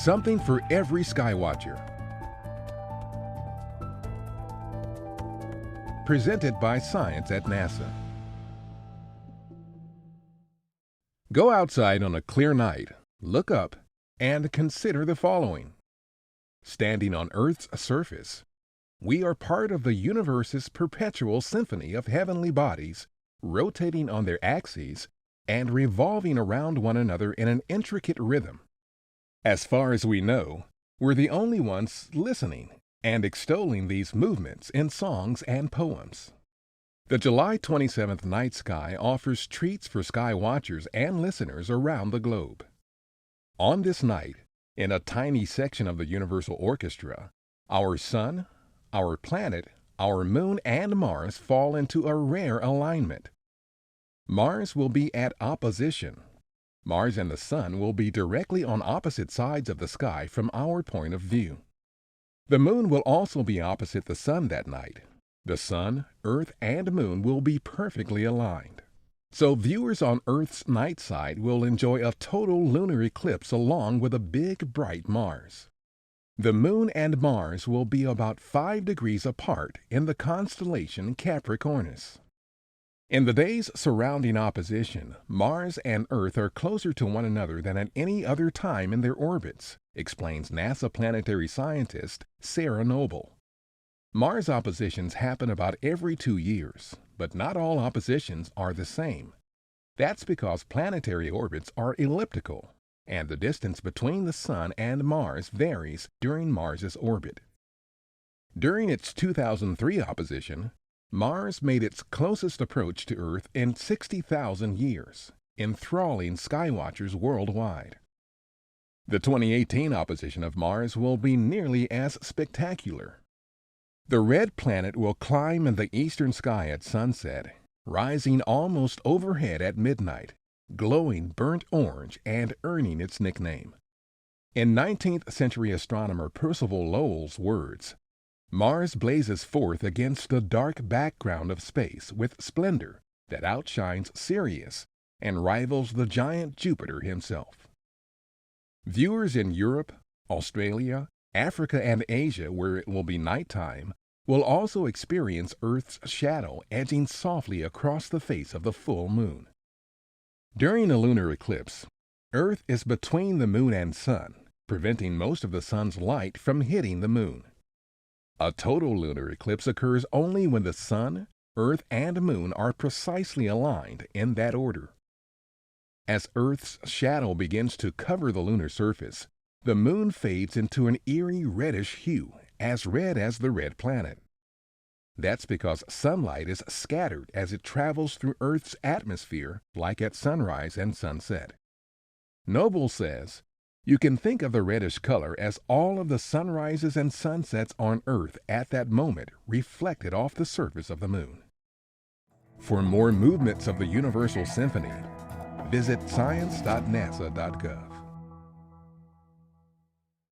Something for every skywatcher. Presented by Science at NASA. Go outside on a clear night, look up, and consider the following. Standing on Earth's surface, we are part of the universe's perpetual symphony of heavenly bodies, rotating on their axes and revolving around one another in an intricate rhythm. As far as we know, we're the only ones listening and extolling these movements in songs and poems. The July 27th night sky offers treats for sky watchers and listeners around the globe. On this night, in a tiny section of the Universal Orchestra, our Sun, our planet, our Moon, and Mars fall into a rare alignment. Mars will be at opposition. Mars and the Sun will be directly on opposite sides of the sky from our point of view. The Moon will also be opposite the Sun that night. The Sun, Earth, and Moon will be perfectly aligned. So viewers on Earth's night side will enjoy a total lunar eclipse along with a big, bright Mars. The Moon and Mars will be about 5 degrees apart in the constellation Capricornus. In the days surrounding opposition, Mars and Earth are closer to one another than at any other time in their orbits, explains NASA planetary scientist Sarah Noble. Mars oppositions happen about every 2 years, but not all oppositions are the same. That's because planetary orbits are elliptical, and the distance between the Sun and Mars varies during Mars's orbit. During its 2003 opposition, Mars made its closest approach to Earth in 60,000 years, enthralling skywatchers worldwide. The 2018 opposition of Mars will be nearly as spectacular. The red planet will climb in the eastern sky at sunset, rising almost overhead at midnight, glowing burnt orange and earning its nickname. In 19th century astronomer Percival Lowell's words, Mars blazes forth against the dark background of space with splendor that outshines Sirius and rivals the giant Jupiter himself. Viewers in Europe, Australia, Africa, and Asia, where it will be nighttime, will also experience Earth's shadow edging softly across the face of the full moon. During a lunar eclipse, Earth is between the Moon and Sun, preventing most of the Sun's light from hitting the Moon. A total lunar eclipse occurs only when the Sun, Earth, and Moon are precisely aligned in that order. As Earth's shadow begins to cover the lunar surface, the Moon fades into an eerie reddish hue, as red as the red planet. That's because sunlight is scattered as it travels through Earth's atmosphere, like at sunrise and sunset. Noble says, you can think of the reddish color as all of the sunrises and sunsets on Earth at that moment reflected off the surface of the Moon. For more movements of the Universal Symphony, visit science.nasa.gov.